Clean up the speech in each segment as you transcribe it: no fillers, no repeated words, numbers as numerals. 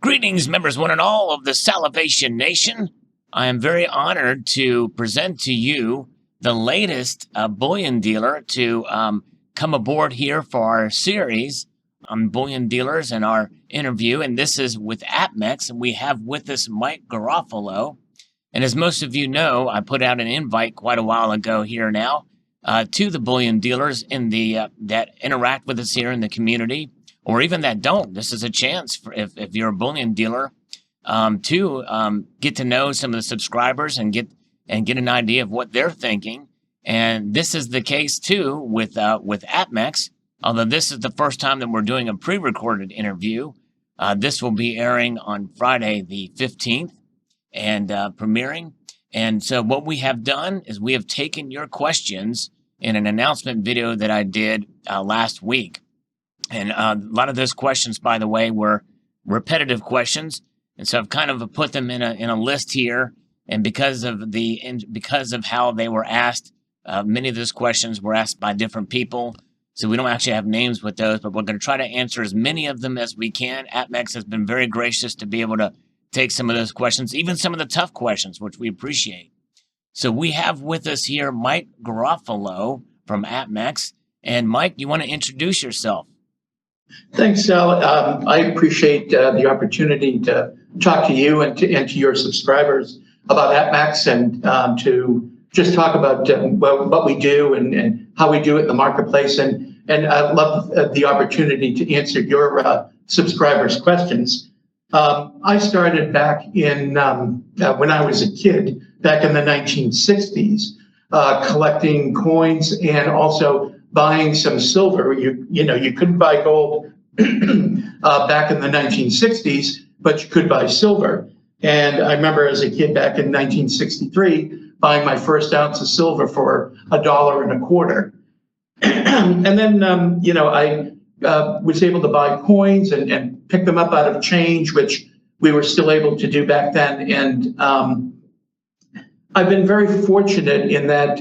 Greetings, members one and all of the Salivation Nation. I am very honored to present to you the latest bullion dealer to come aboard here for our series on bullion dealers and our interview. And this is with APMEX, and we have with us Mike Garofalo. And as most of you know, I put out an invite quite a while ago here now to the bullion dealers in the that interact with us here in the community, or even that don't. This is a chance for if you're a bullion dealer to get to know some of the subscribers and get an idea of what they're thinking. And this is the case too with APMEX. Although this is the first time that we're doing a pre-recorded interview, this will be airing on Friday the 15th and premiering. And so what we have done is we have taken your questions in an announcement video that I did last week. And a lot of those questions, by the way, were repetitive questions. And so I've kind of put them in a list here. And because of how they were asked, many of those questions were asked by different people. So we don't actually have names with those, but we're going to try to answer as many of them as we can. APMEX has been very gracious to be able to take some of those questions, even some of the tough questions, which we appreciate. So we have with us here Mike Garofalo from APMEX. And Mike, you want to introduce yourself? Thanks, Sal. I appreciate the opportunity to talk to you and to your subscribers about APMEX and to just talk about what we do and how we do it in the marketplace. And I love the opportunity to answer your subscribers' questions. I started back in when I was a kid, back in the 1960s, collecting coins and also buying some silver. You couldn't buy gold back in the 1960s, but you could buy silver. And I remember as a kid back in 1963 buying my first ounce of silver for $1.25. And then I was able to buy coins and pick them up out of change, which we were still able to do back then. And I've been very fortunate in that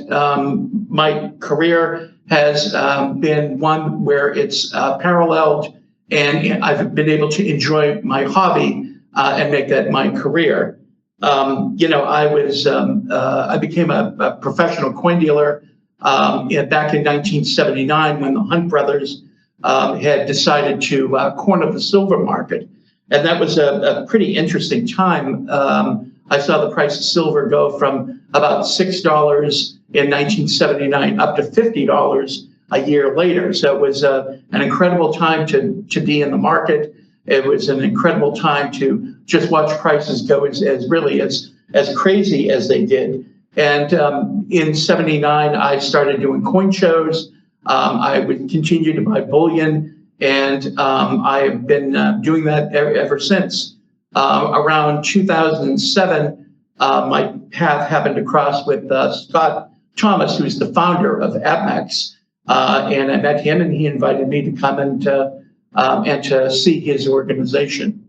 my career has been one where it's paralleled, and I've been able to enjoy my hobby and make that my career. I became a professional coin dealer back in 1979 when the Hunt brothers had decided to corner the silver market. And that was a pretty interesting time. I saw the price of silver go from about $6 in 1979 up to $50 a year later. So it was an incredible time to be in the market. It was an incredible time to just watch prices go as crazy as they did. And in 79, I started doing coin shows. I would continue to buy bullion, and I've been doing that ever since. Around 2007, my path happened to cross with Scott Thomas, who's the founder of APMEX, and I met him, and he invited me to come and to see his organization.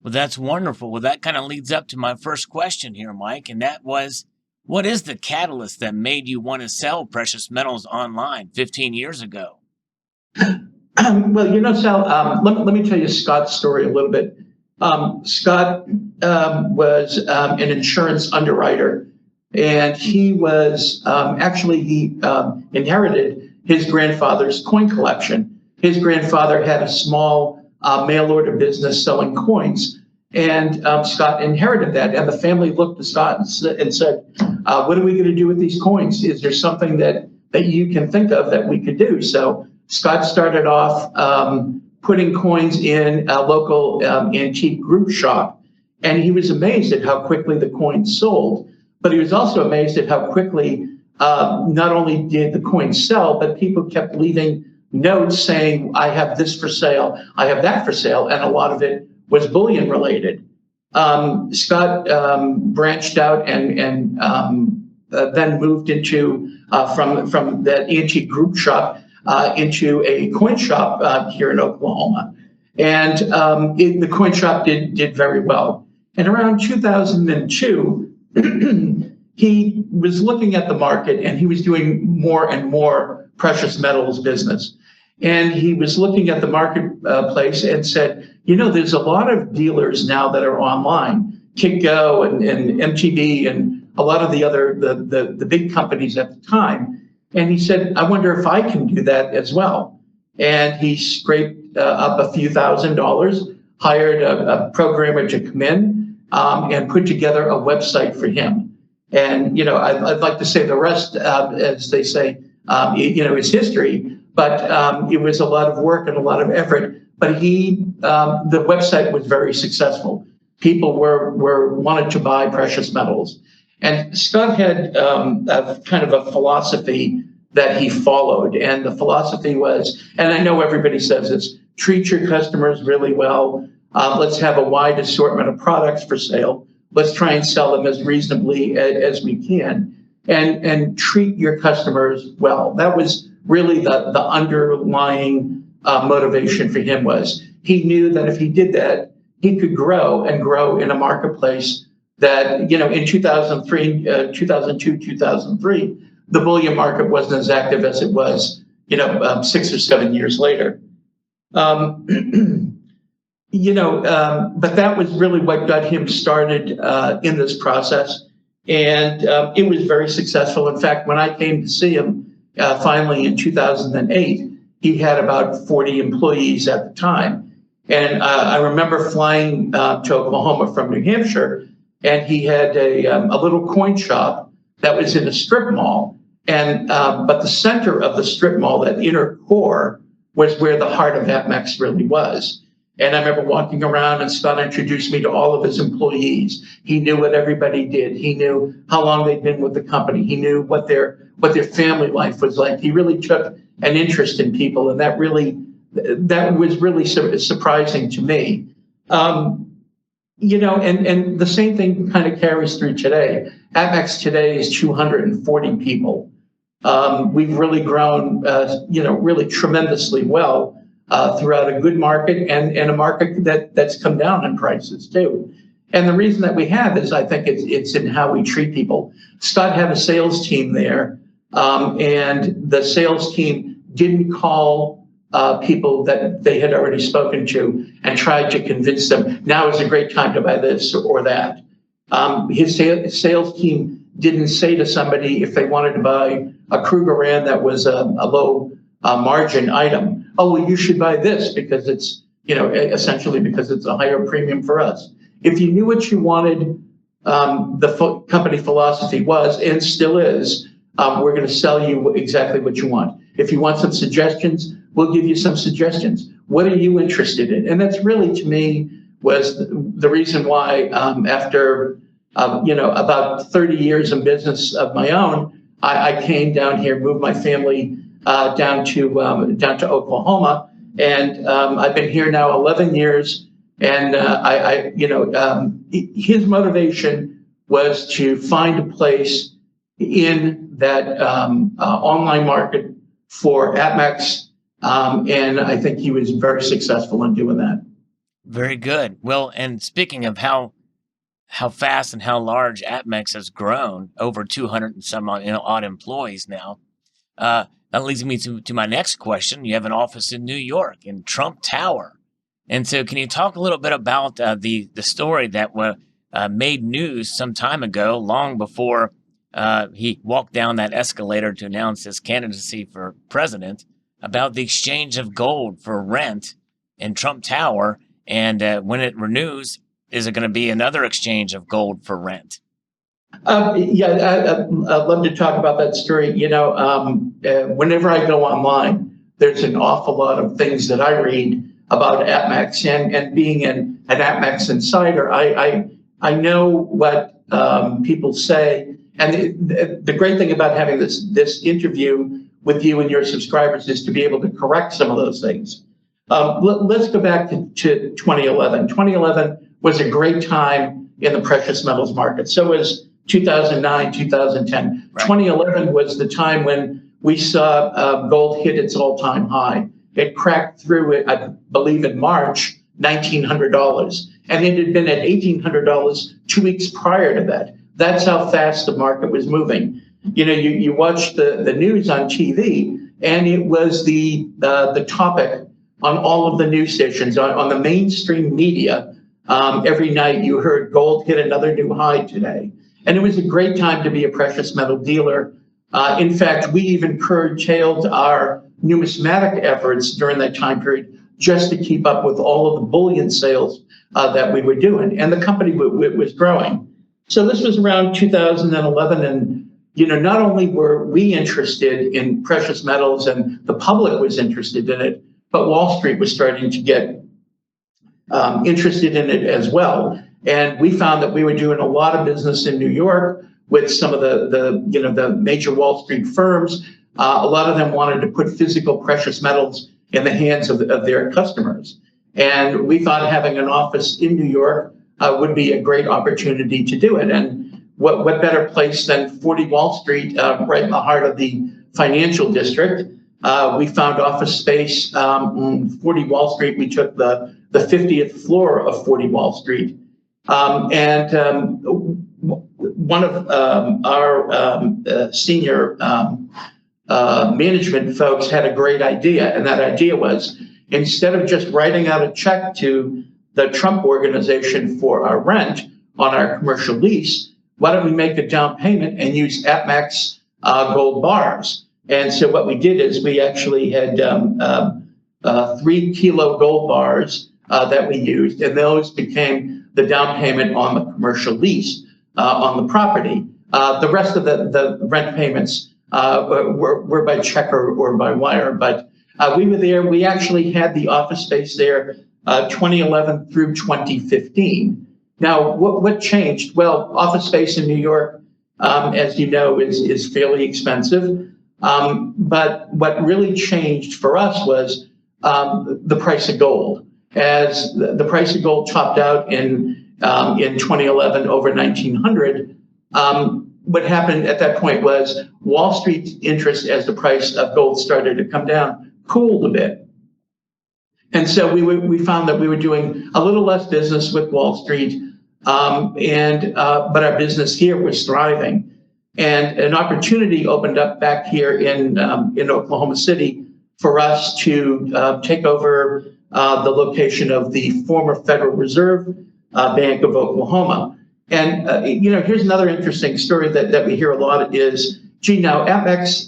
Well, that's wonderful. Well, that kind of leads up to my first question here, Mike, and that was, what is the catalyst that made you want to sell precious metals online 15 years ago? Well, Sal, let me tell you Scott's story a little bit. Scott was an insurance underwriter, and he was he inherited his grandfather's coin collection. His grandfather had a small mail order business selling coins, and Scott inherited that. And the family looked at Scott and said, what are we going to do with these coins? Is there something that you can think of that we could do? So Scott started off putting coins in a local antique group shop, and he was amazed at how quickly the coins sold. But he was also amazed at how quickly not only did the coins sell, but people kept leaving notes saying, I have this for sale, I have that for sale, and a lot of it was bullion related. Scott branched out and then moved into from that antique group shop into a coin shop here in Oklahoma. And the coin shop did very well. And around 2002, he was looking at the market, and he was doing more and more precious metals business. And he was looking at the marketplace and said, there's a lot of dealers now that are online, KickGo and MTB and a lot of the other, the big companies at the time. And he said, I wonder if I can do that as well. And he scraped up a few $1,000s, hired a programmer to come in and put together a website for him. And, I'd like to say the rest, as they say, is history. But it was a lot of work and a lot of effort. But the website was very successful. People wanted to buy precious metals. And Scott had a kind of a philosophy that he followed. And the philosophy was, and I know everybody says this, treat your customers really well. Let's have a wide assortment of products for sale. Let's try and sell them as reasonably as we can. And treat your customers well. That was really the underlying motivation for him was he knew that if he did that, he could grow and grow in a marketplace that, in 2003, 2002, 2003, the bullion market wasn't as active as it was, 6 or 7 years later. But that was really what got him started in this process. And it was very successful. In fact, when I came to see him finally in 2008, he had about 40 employees at the time. And I remember flying to Oklahoma from New Hampshire, and he had a little coin shop that was in a strip mall. And but the center of the strip mall, that inner core, was where the heart of APMEX really was. And I remember walking around, and Scott introduced me to all of his employees. He knew what everybody did. He knew how long they'd been with the company. He knew what their family life was like. He really took an interest in people, and that was really surprising to me. And the same thing kind of carries through today. APMEX today is 240 people. We've really grown, really tremendously well throughout a good market and a market that's come down in prices too. And the reason that we have is I think it's in how we treat people. Scott had a sales team there, and the sales team didn't call people that they had already spoken to and tried to convince them now is a great time to buy this or that. His sales team didn't say to somebody if they wanted to buy a Krugerrand that was a low margin item, oh, well, you should buy this because it's, essentially because it's a higher premium for us. If you knew what you wanted, the company philosophy was and still is, we're going to sell you exactly what you want. If you want some suggestions, we'll give you some suggestions. What are you interested in? And that's really, to me, was the reason why after, about 30 years in business of my own, I came down here, moved my family down to Oklahoma, and I've been here now 11 years. And his motivation was to find a place in that online market for APMEX, and I think he was very successful in doing that. Very good. Well, and speaking of how fast and how large APMEX has grown, over 200 and some odd employees now, that leads me to my next question. You have an office in New York, in Trump Tower. And so can you talk a little bit about the story that made news some time ago, long before he walked down that escalator to announce his candidacy for president, about the exchange of gold for rent in Trump Tower? And when it renews, is it going to be another exchange of gold for rent? I'd love to talk about that story. Whenever I go online, there's an awful lot of things that I read about APMEX, and being an APMEX insider, I know what people say. And the great thing about having this interview with you and your subscribers is to be able to correct some of those things. Let's go back to 2011. 2011 was a great time in the precious metals market. So was 2009, 2010. Right. 2011 was the time when we saw gold hit its all-time high. It cracked through it, I believe, in March, $1,900. And it had been at $1,800 2 weeks prior to that. That's how fast the market was moving. You watch the news on TV, and it was the topic on all of the news stations, on the mainstream media. Every night you heard gold hit another new high today. And it was a great time to be a precious metal dealer. In fact, we even curtailed our numismatic efforts during that time period just to keep up with all of the bullion sales that we were doing. And the company was growing. So this was around 2011. And, not only were we interested in precious metals and the public was interested in it, but Wall Street was starting to get interested in it as well. And we found that we were doing a lot of business in New York with some of the major Wall Street firms. A lot of them wanted to put physical precious metals in the hands of their customers. And we thought having an office in New York would be a great opportunity to do it. And what better place than 40 Wall Street, right in the heart of the financial district. We found office space on 40 Wall Street. We took the 50th floor of 40 Wall Street. One of our senior management folks had a great idea, and that idea was, instead of just writing out a check to the Trump organization for our rent on our commercial lease, why don't we make a down payment and use APMEX gold bars? And so what we did is we actually had 3 kilo gold bars that we used, and those became the down payment on the commercial lease on the property. The rest of the rent payments were by check or by wire, but we were there. We actually had the office space there 2011 through 2015. Now, what changed? Well, office space in New York, as you know, is fairly expensive. But what really changed for us was the price of gold. As the price of gold topped out in 2011 over 1900, what happened at that point was Wall Street's interest, as the price of gold started to come down, cooled a bit. And so we found that we were doing a little less business with Wall Street, but our business here was thriving. And an opportunity opened up back here in Oklahoma City for us to take over the location of the former Federal Reserve Bank of Oklahoma. And here's another interesting story that we hear a lot is, now APMEX,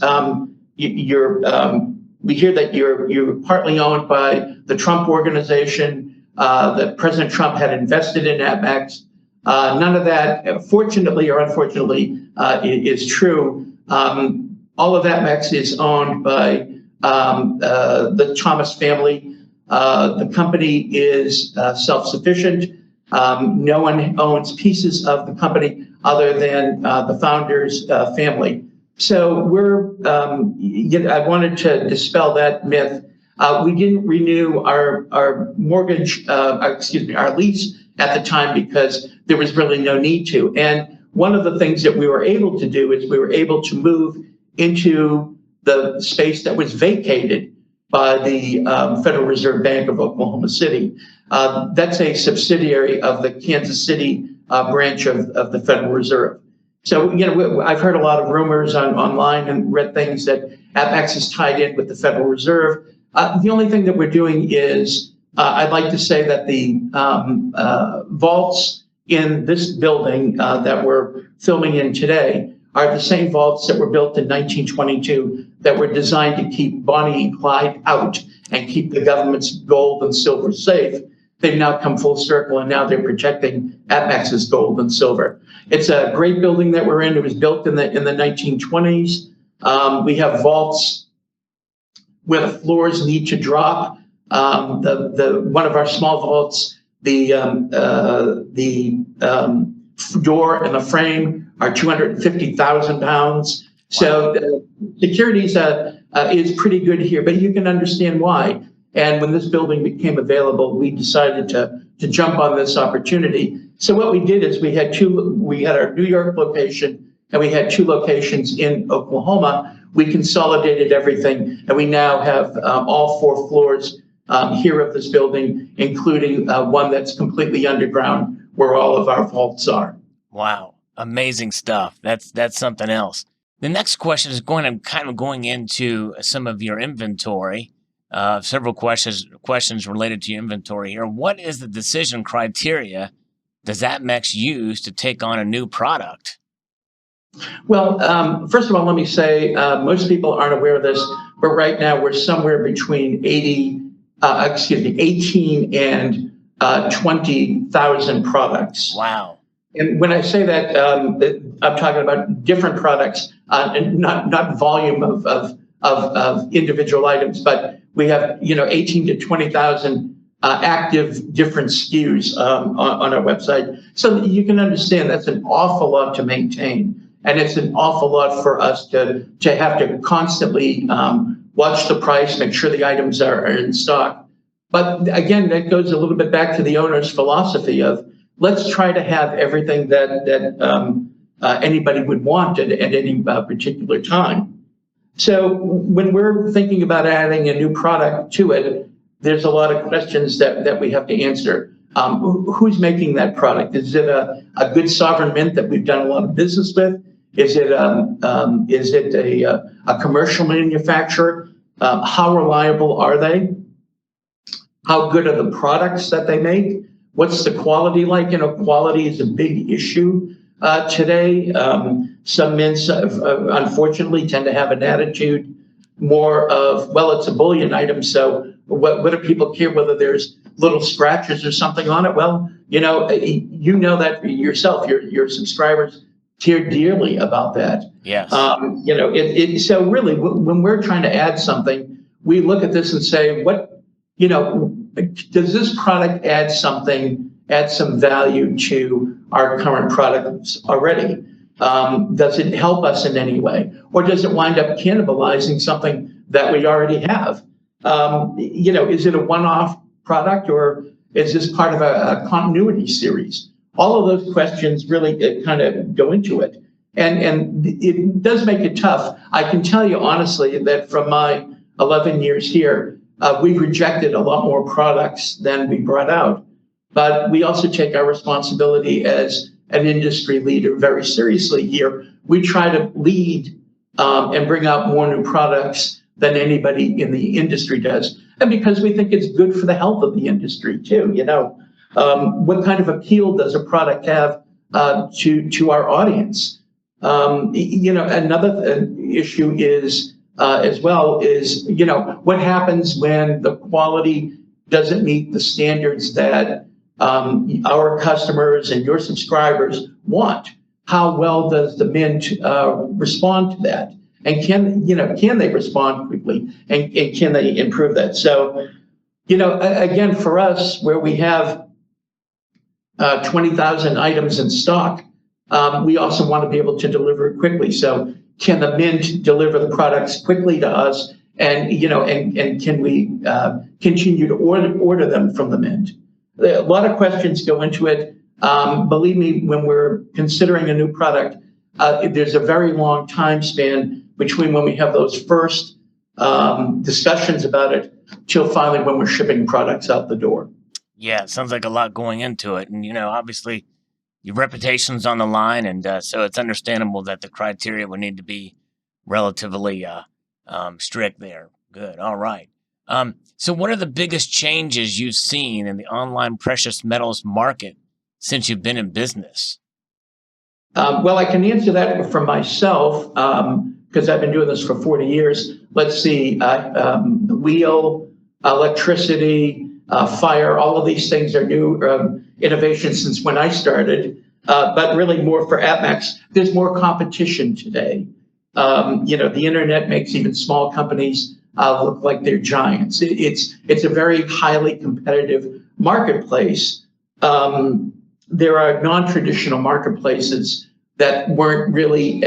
we hear that you're partly owned by the Trump organization, that President Trump had invested in APMEX. None of that, fortunately or unfortunately, is true. All of APMEX is owned by the Thomas family. The company is self-sufficient. No one owns pieces of the company other than the founder's family. So I wanted to dispel that myth. We didn't renew our mortgage, our lease at the time because there was really no need to. And one of the things that we were able to do is we were able to move into the space that was vacated by the Federal Reserve Bank of Oklahoma City. That's a subsidiary of the Kansas City branch of the Federal Reserve. So, I've heard a lot of rumors online and read things that APMEX is tied in with the Federal Reserve. The only thing that we're doing is I'd like to say that the vaults in this building that we're filming in today are the same vaults that were built in 1922 that were designed to keep Bonnie and Clyde out and keep the government's gold and silver safe. They've now come full circle, and now they're protecting APMEX's gold and silver. It's a great building that we're in. It was built in the 1920s. We have vaults where the floors need to drop. One of our small vaults, the door and the frame are 250,000 pounds. So security is pretty good here, but you can understand why. And when this building became available, we decided to jump on this opportunity. So what we did is we had our New York location and we had 2 locations in Oklahoma. We consolidated everything, and we now have all 4 floors here of this building, including one that's completely underground where all of our vaults are. Wow. Amazing stuff. That's something else. The next question is going into some of your inventory. Several questions related to your inventory here. What is the decision criteria does APMEX use to take on a new product? Well, first of all, let me say most people aren't aware of this, but right now we're somewhere between 18 and 20,000 products. Wow. And when I say that, I'm talking about different products, and not volume of individual items, but we have 18 to 20,000 active different SKUs on our website. So you can understand that's an awful lot to maintain. And it's an awful lot for us to have to constantly watch the price, make sure the items are in stock. But again, that goes a little bit back to the owner's philosophy of let's try to have everything that anybody would want at any particular time. So when we're thinking about adding a new product to it, there's a lot of questions that we have to answer. Who's making that product? Is it a good sovereign mint that we've done a lot of business with? Is it a commercial manufacturer? How reliable are they? How good are the products that they make? What's the quality like? Quality is a big issue today. Some mints, unfortunately, tend to have an attitude more of, well, it's a bullion item, so what do people care whether there's little scratches or something on it? Well, you know that yourself. Your subscribers care dearly about that. Yes. So really, when we're trying to add something, we look at this and say, does this product add some value to our current products already? Does it help us in any way? Or does it wind up cannibalizing something that we already have? Is it a one-off product, or is this part of a continuity series? All of those questions really kind of go into it. And it does make it tough. I can tell you honestly that from my 11 years here, we've rejected a lot more products than we brought out. But we also take our responsibility as an industry leader very seriously here. We try to lead and bring out more new products than anybody in the industry does. And because we think it's good for the health of the industry too. What kind of appeal does a product have to our audience? Another issue is what happens when the quality doesn't meet the standards that our customers and your subscribers want? How well does the mint respond to that? And can they respond quickly? And can they improve that? So, again, for us, where we have 20,000 items in stock, we also want to be able to deliver it quickly. So can the mint deliver the products quickly to us? And can we continue to order them from the mint? A lot of questions go into it. Believe me, when we're considering a new product, there's a very long time span between when we have those first discussions about it till finally when we're shipping products out the door. Yeah, it sounds like a lot going into it. And, obviously your reputation's on the line. And so it's understandable that the criteria would need to be relatively strict there. Good. All right. So what are the biggest changes you've seen in the online precious metals market since you've been in business? Well, I can answer that for myself because I've been doing this for 40 years. Let's see, the wheel, electricity, fire, all of these things are new innovations since when I started, but really more for APMEX. There's more competition today. The internet makes even small companies look like they're giants. It's a very highly competitive marketplace. There are non-traditional marketplaces that weren't really,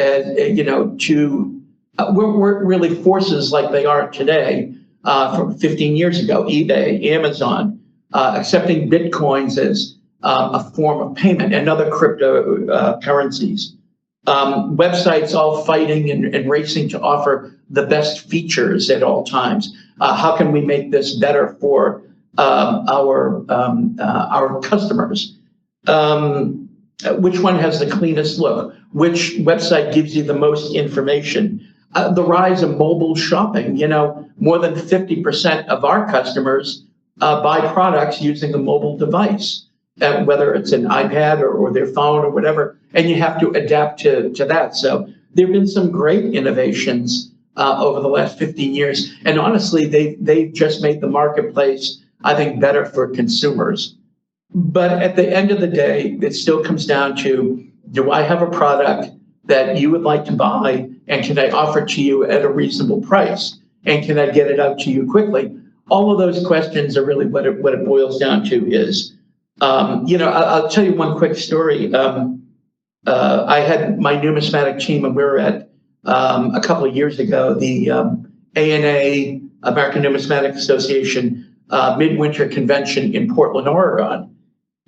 weren't really forces like they are today from 15 years ago. eBay, Amazon, accepting Bitcoins as a form of payment and other cryptocurrencies. Websites all fighting and racing to offer the best features at all times. How can we make this better for our customers? which one has the cleanest look, which website gives you the most information. The rise of mobile shopping, more than 50% of our customers buy products using a mobile device, whether it's an iPad or their phone or whatever, and you have to adapt to that. So there have been some great innovations over the last 15 years. And honestly, they've just made the marketplace, I think, better for consumers. But at the end of the day, it still comes down to, do I have a product that you would like to buy, and can I offer it to you at a reasonable price? And can I get it out to you quickly? All of those questions are really what it boils down to is, I'll tell you one quick story. I had my numismatic team, and we were at, a couple of years ago, the ANA, American Numismatic Association, midwinter convention in Portland, Oregon.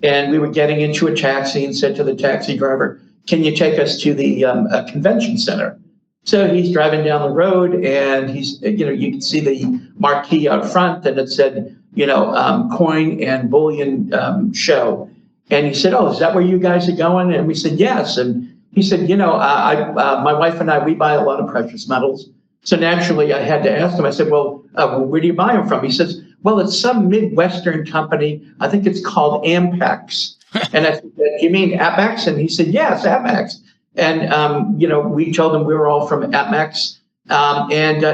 And we were getting into a taxi and said to the taxi driver, can you take us to the convention center? So he's driving down the road, and you can see the marquee out front, and it said, coin and bullion show. And he said, oh, is that where you guys are going? And we said, yes. And he said, my wife and I, we buy a lot of precious metals. So naturally, I had to ask him, I said, well, where do you buy them from? He says, well, it's some Midwestern company. I think it's called APMEX. And I said, you mean APMEX? And he said, yes, APMEX. And, we told him we were all from APMEX.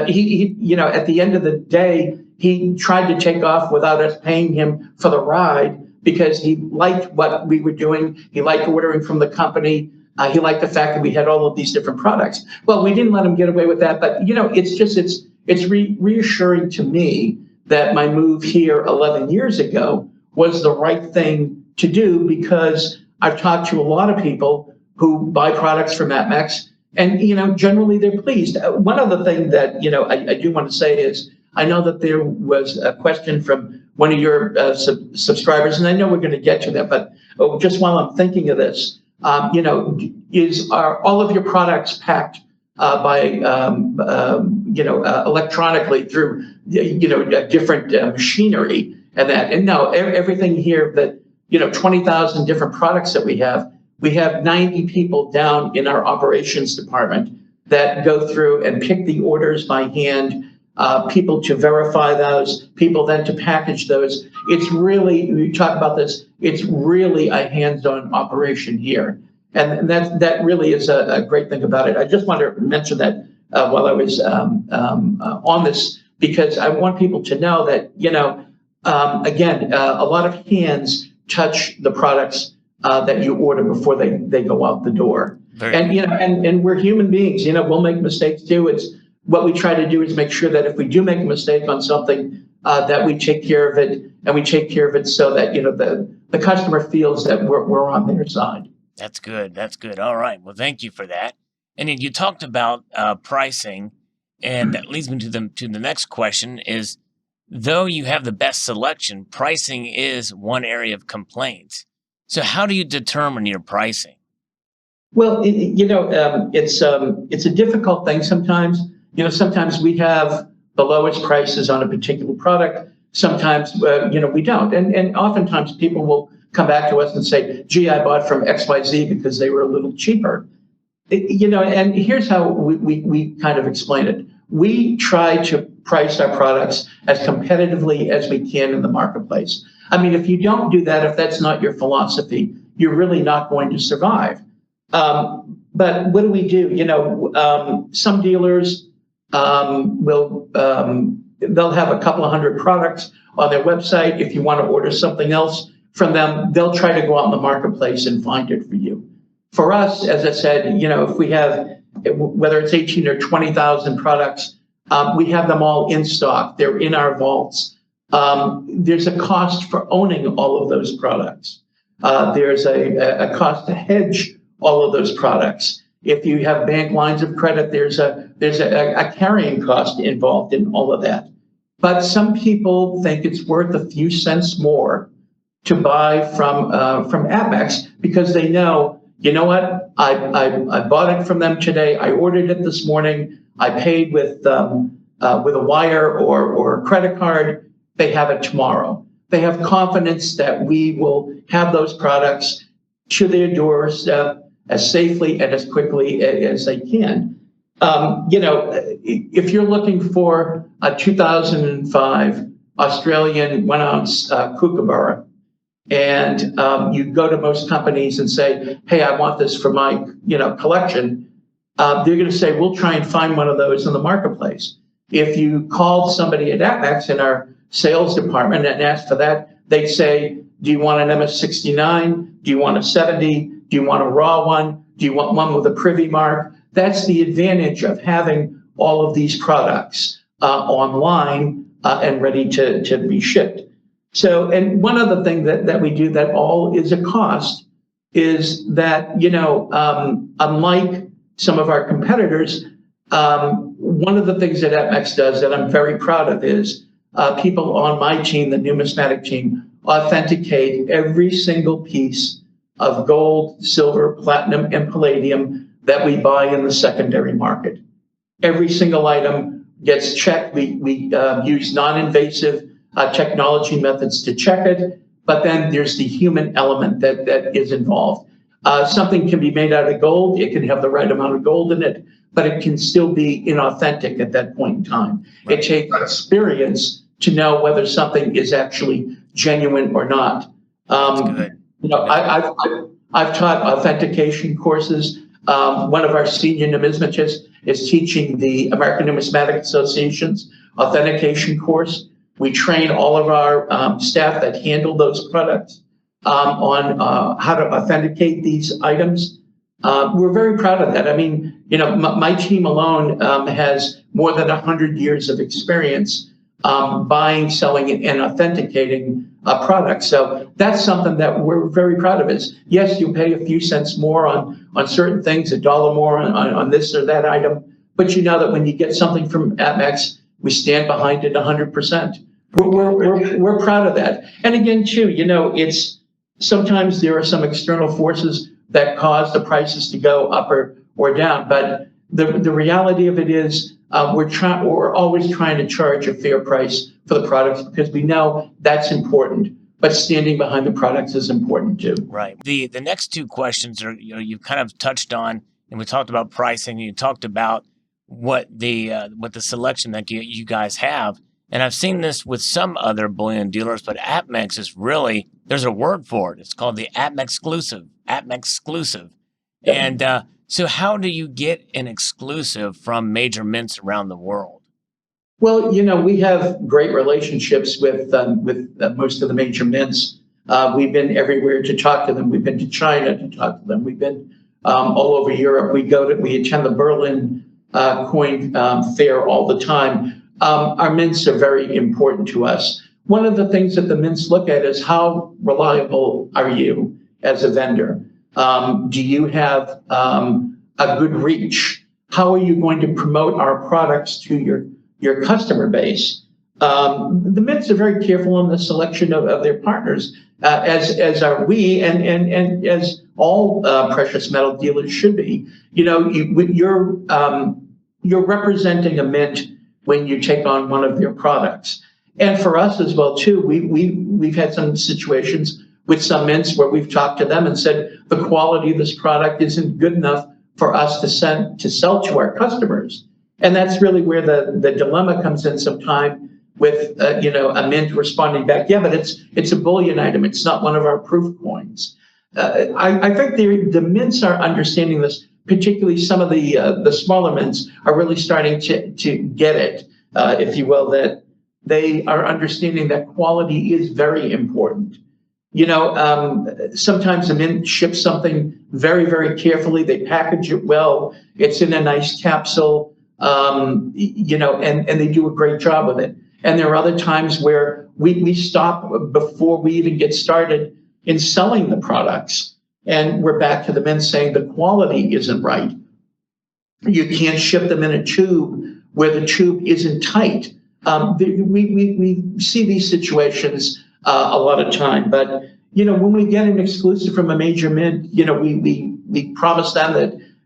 He, at the end of the day, he tried to take off without us paying him for the ride because he liked what we were doing. He liked ordering from the company. He liked the fact that we had all of these different products. Well, we didn't let him get away with that. But, it's reassuring to me that my move here 11 years ago was the right thing to do, because I've talked to a lot of people who buy products from APMEX, and, generally they're pleased. One other thing that, I do want to say is, I know that there was a question from one of your subscribers, and I know we're going to get to that, but just while I'm thinking of this, are all of your products packed by electronically through different machinery and that? And no, everything here that 20,000 different products that we have 90 people down in our operations department that go through and pick the orders by hand. People to verify those, people then to package those. It's really, we talk about this, it's really a hands-on operation here. And that really is a great thing about it. I just want to mention that while I was on this, because I want people to know that, again, a lot of hands touch the products that you order before they go out the door. And we're human beings, we'll make mistakes too. It's what we try to do is make sure that if we do make a mistake on something, that we take care of it, and we take care of it so that, the customer feels that we're on their side. That's good. That's good. All right. Well, thank you for that. And then you talked about pricing, and that leads me to the next question is, though you have the best selection, pricing is one area of complaints. So how do you determine your pricing? Well, it's a difficult thing sometimes. Sometimes we have the lowest prices on a particular product. Sometimes, we don't. And oftentimes people will come back to us and say, gee, I bought from XYZ because they were a little cheaper. And here's how we kind of explain it. We try to price our products as competitively as we can in the marketplace. I mean, if you don't do that, if that's not your philosophy, you're really not going to survive. But what do we do? Some dealers they'll have a couple of hundred products on their website. If you want to order something else from them, they'll try to go out in the marketplace and find it for you. For us, as I said, if we have, whether it's 18 or 20,000 products, we have them all in stock. They're in our vaults. There's a cost for owning all of those products. There's a cost to hedge all of those products. If you have bank lines of credit, there's a carrying cost involved in all of that. But some people think it's worth a few cents more to buy from APMEX, because they know, what, I bought it from them today. I ordered it this morning. I paid with a wire or a credit card. They have it tomorrow. They have confidence that we will have those products to their doorstep as safely and as quickly as they can. If you're looking for a 2005 Australian 1-ounce kookaburra, and you go to most companies and say, "Hey, I want this for my collection," they're going to say, "We'll try and find one of those in the marketplace." If you called somebody at APMEX in our sales department and asked for that, they'd say, "Do you want an MS69? Do you want a 70? Do you want a raw one? Do you want one with a privy mark?" That's the advantage of having all of these products online and ready to be shipped. So, and one other thing that we do that all is a cost is that, unlike some of our competitors, one of the things that APMEX does that I'm very proud of is people on my team, the numismatic team, authenticate every single piece of gold, silver, platinum, and palladium that we buy in the secondary market. Every single item gets checked. We use non-invasive technology methods to check it, but then there's the human element that is involved. Something can be made out of gold. It can have the right amount of gold in it, but it can still be inauthentic at that point in time. Right. It takes experience to know whether something is actually genuine or not. I've taught authentication courses. One of our senior numismatists is teaching the American Numismatic Association's authentication course. We train all of our staff that handle those products on how to authenticate these items. We're very proud of that. I mean, my team alone has more than 100 years of experience buying, selling, and authenticating products. So that's something that we're very proud of. Is yes, you pay a few cents more on certain things, $1 more on this or that item, but you know that when you get something from APMEX, we stand behind it 100%. We're proud of that. And again, too, it's sometimes there are some external forces that cause the prices to go up or down. But the reality of it is we're always trying to charge a fair price for the products because we know that's important. But standing behind the products is important too. Right. The next two questions are you kind of touched on, and we talked about pricing. You talked about what the selection that you guys have. And I've seen this with some other bullion dealers, but APMEX is really, there's a word for it. It's called the APMEX exclusive. Yep. And so how do you get an exclusive from major mints around the world? Well, we have great relationships with most of the major mints. We've been everywhere to talk to them. We've been to China to talk to them. We've been all over Europe. We attend the Berlin coin fair all the time. Our mints are very important to us. One of the things that the mints look at is how reliable are you as a vendor? Do you have a good reach? How are you going to promote our products to your customer base? The mints are very careful in the selection of their partners, as are we, and as all precious metal dealers should be. You're representing a mint when you take on one of their products. And for us as well, too, we've had some situations with some mints where we've talked to them and said the quality of this product isn't good enough for us to sell to our customers. And that's really where the dilemma comes in sometime with a mint responding back, yeah, but it's a bullion item. It's not one of our proof coins. I think the mints are understanding this. Particularly some of the smaller mints are really starting to get it, if you will, that they are understanding that quality is very important. Sometimes a mint ships something very, very carefully. They package it well. It's in a nice capsule, and they do a great job with it. And there are other times where we stop before we even get started in selling the products. And we're back to the mint saying the quality isn't right. You can't ship them in a tube where the tube isn't tight. We see these situations a lot of time. But, when we get an exclusive from a major mint, we promise them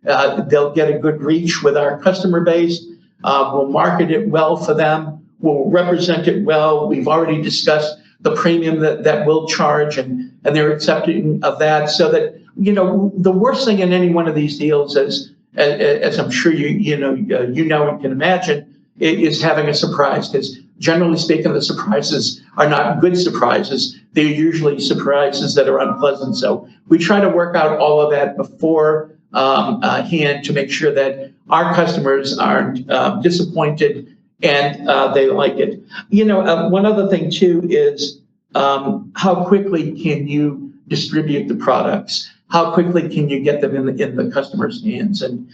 that they'll get a good reach with our customer base. We'll market it well for them. We'll represent it well. We've already discussed the premium that we'll charge, and they're accepting of that, so that The worst thing in any one of these deals is, as I'm sure you know and can imagine, is having a surprise. Because generally speaking, the surprises are not good surprises. They're usually surprises that are unpleasant. So we try to work out all of that before hand to make sure that our customers aren't disappointed and they like it. One other thing too is how quickly can you distribute the products? How quickly can you get them in the customer's hands? And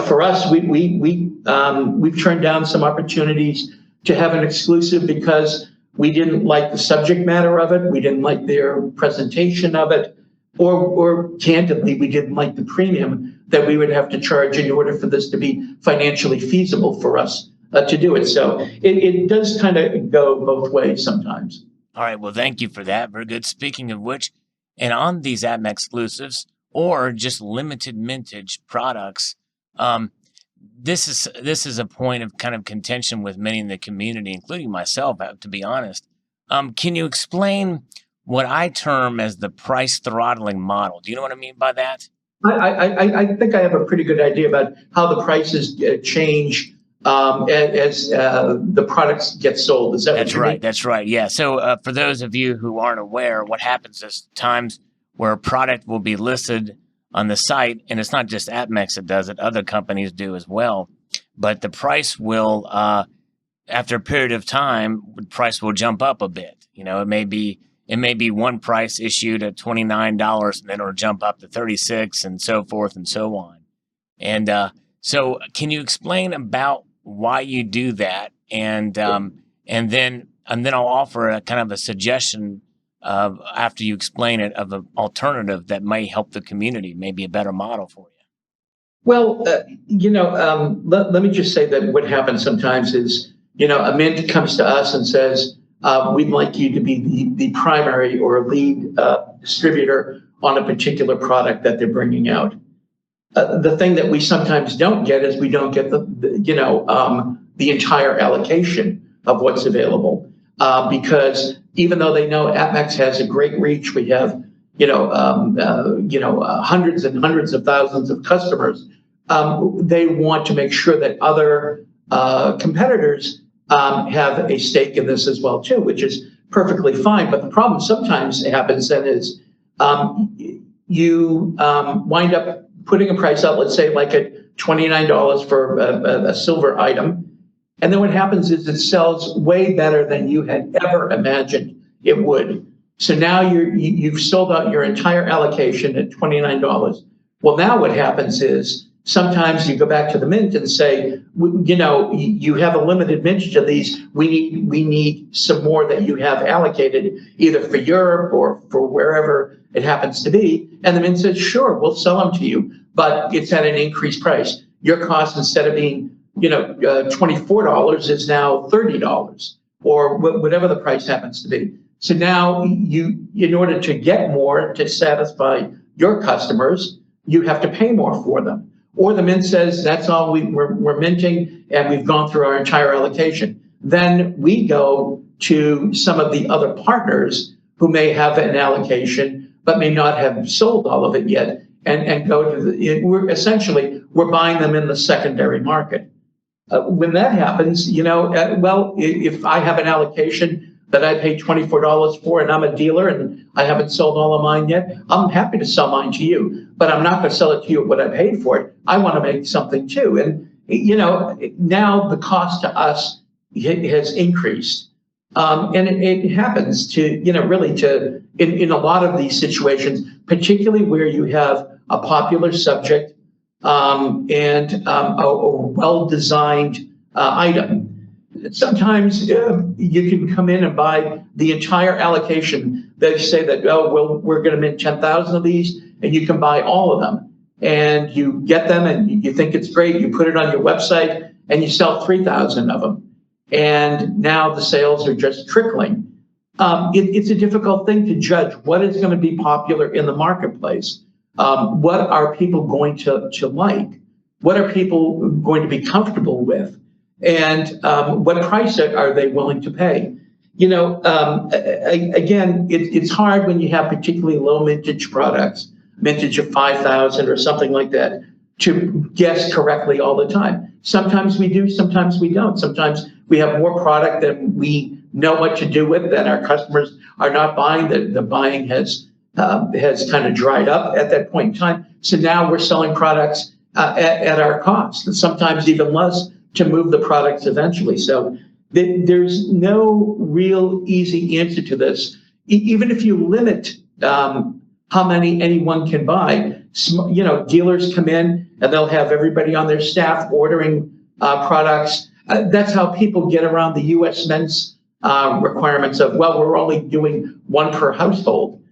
for us, we've turned down some opportunities to have an exclusive because we didn't like the subject matter of it, we didn't like their presentation of it, or candidly, we didn't like the premium that we would have to charge in order for this to be financially feasible for us to do it. So it does kind of go both ways sometimes. All right, well, thank you for that. Very good. Speaking of which, and on these APMEX exclusives or just limited mintage products, this is a point of kind of contention with many in the community, including myself, to be honest. Can you explain what I term as the price throttling model? Do you know what I mean by that? I think I have a pretty good idea about how the prices change as the products get sold. Is that That's what you right? mean? That's right. Yeah. So for those of you who aren't aware, what happens is times where a product will be listed on the site, and it's not just APMEX that does it; other companies do as well. But the price will, after a period of time, the price will jump up a bit. It may be one price issued at $29, and then it'll jump up to 36, and so forth and so on. And so, can you explain about why you do that? And then I'll offer a kind of a suggestion of, after you explain it, of an alternative that may help the community, maybe a better model for you. Well, let me just say that what happens sometimes is, a mint comes to us and says, we'd like you to be the primary or lead distributor on a particular product that they're bringing out. The thing that we sometimes don't get is we don't get the entire allocation of what's available, because even though they know APMEX has a great reach, we have hundreds and hundreds of thousands of customers. They want to make sure that other competitors have a stake in this as well too, which is perfectly fine. But the problem sometimes happens then is you wind up putting a price out, let's say like at $29 for a silver item. And then what happens is it sells way better than you had ever imagined it would. So now you've sold out your entire allocation at $29. Well, now what happens is sometimes you go back to the mint and say, you have a limited mintage of these. We need some more that you have allocated, either for Europe or for wherever it happens to be. And the mint says, sure, we'll sell them to you, but it's at an increased price. Your cost, instead of being $24, is now $30, or whatever the price happens to be. So now in order to get more to satisfy your customers, you have to pay more for them. Or the mint says, that's all we're minting, and we've gone through our entire allocation. Then we go to some of the other partners who may have an allocation, but may not have sold all of it yet, and go to we're buying them in the secondary market. When that happens, if I have an allocation that I paid $24 for, and I'm a dealer and I haven't sold all of mine yet, I'm happy to sell mine to you, but I'm not going to sell it to you at what I paid for it. I want to make something too. And, now the cost to us has increased. And it happens to, in a lot of these situations, particularly where you have a popular subject and a well-designed item. Sometimes you can come in and buy the entire allocation. They say that, we're going to mint 10,000 of these, and you can buy all of them. And you get them, and you think it's great. You put it on your website, and you sell 3,000 of them. And now the sales are just trickling. It's a difficult thing to judge what is going to be popular in the marketplace. What are people going to like? What are people going to be comfortable with? And what price are they willing to pay? Again, it's hard when you have particularly low mintage products mintage of 5,000 or something like that to guess correctly all the time. Sometimes we do, sometimes we don't. Sometimes we have more product than we know what to do with, that our customers are not buying, that the buying has kind of dried up at that point in time. So now we're selling products at our cost, and sometimes even less, to move the products eventually. So there's no real easy answer to this. Even if you limit how many anyone can buy, dealers come in and they'll have everybody on their staff ordering products. That's how people get around the U.S. Mint's requirements of, well, we're only doing one per household.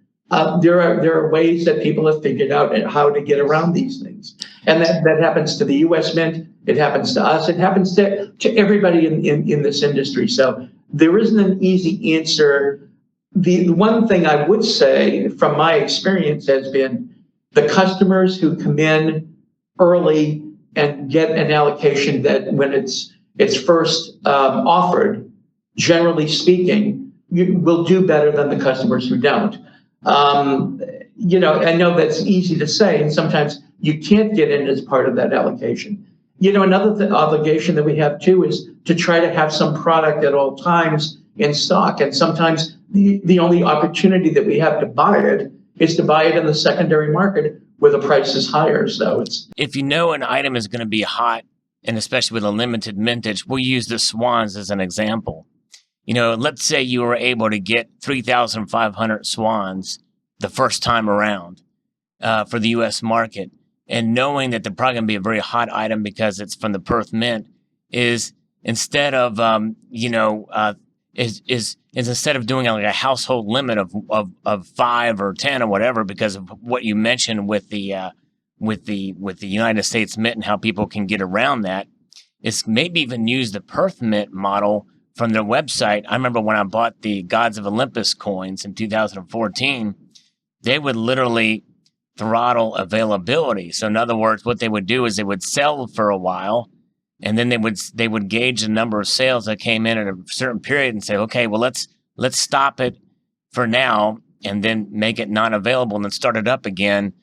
There are ways that people have figured out how to get around these things. And that happens to the U.S. Mint. It happens to us. It happens to everybody in this industry. So there isn't an easy answer. The one thing I would say from my experience has been the customers who come in early and get an allocation, that when it's first offered, generally speaking, will do better than the customers who don't. I know that's easy to say, and sometimes you can't get in as part of that allocation. Another obligation that we have too is to try to have some product at all times in stock. And sometimes the only opportunity that we have to buy it is to buy it in the secondary market where the price is higher. So if an item is going to be hot, and especially with a limited mintage, we'll use the swans as an example. Let's say you were able to get 3,500 swans the first time around for the U.S. market, and knowing that they're probably going to be a very hot item because it's from the Perth Mint, is instead of instead of doing like a household limit of 5 or 10 or whatever, because of what you mentioned with the United States Mint and how people can get around that, is maybe even use the Perth Mint model from their website. I remember when I bought the Gods of Olympus coins in 2014, they would literally throttle availability. So in other words, what they would do is they would sell for a while, and then they would gauge the number of sales that came in at a certain period and say, okay, well, let's stop it for now, and then make it non-available, and then start it up again,